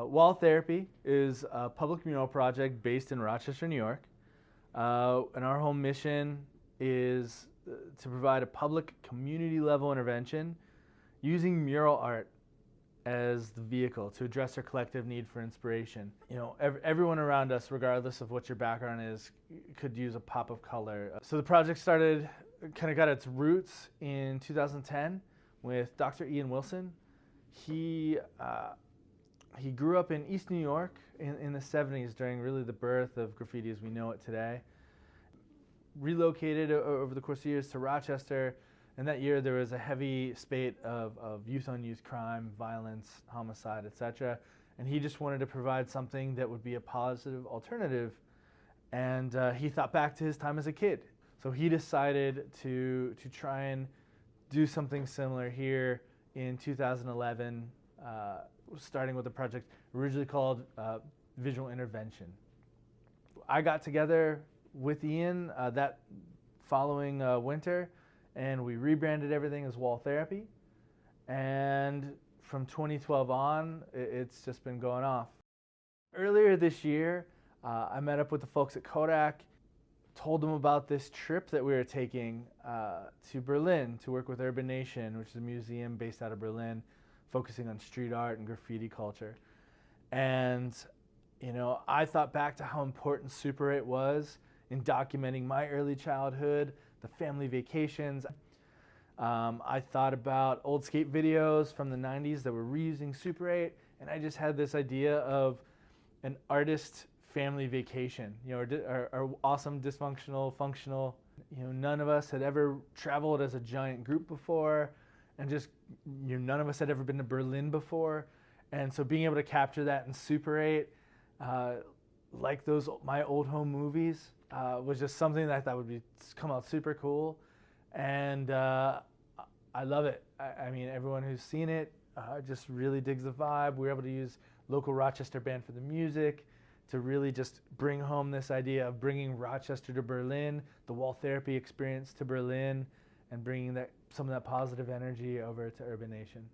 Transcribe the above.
Wall Therapy is a public mural project based in Rochester, New York. And our whole mission is to provide a public community level intervention using mural art as the vehicle to address our collective need for inspiration. You know, everyone around us, regardless of what your background is, could use a pop of color. So the project kind of got its roots in 2010 with Dr. Ian Wilson. He grew up in East New York in the 70s during really the birth of graffiti as we know it today. Relocated over the course of years to Rochester, and that year there was a heavy spate of youth-on-youth crime, violence, homicide, etc. And he just wanted to provide something that would be a positive alternative. And he thought back to his time as a kid. So he decided to try and do something similar here in 2011, starting with a project originally called Visual Intervention. I got together with Ian that following winter, and we rebranded everything as Wall Therapy. And from 2012 on, it's just been going off. Earlier this year, I met up with the folks at Kodak, told them about this trip that we were taking to Berlin to work with Urban Nation, which is a museum based out of Berlin, focusing on street art and graffiti culture. And, you know, I thought back to how important Super 8 was in documenting my early childhood, the family vacations. I thought about old skate videos from the 90s that were reusing Super 8, and I just had this idea of an artist family vacation, you know, our awesome, dysfunctional, functional. You know, none of us had ever traveled as a giant group before, and just, you know, none of us had ever been to Berlin before. And so being able to capture that in Super 8, like my old home movies, was just something that I thought would come out super cool. And I love it. I mean, everyone who's seen it just really digs the vibe. We were able to use local Rochester band for the music to really just bring home this idea of bringing Rochester to Berlin, the Wall Therapy experience to Berlin, and bringing some of that positive energy over to Urban Nation.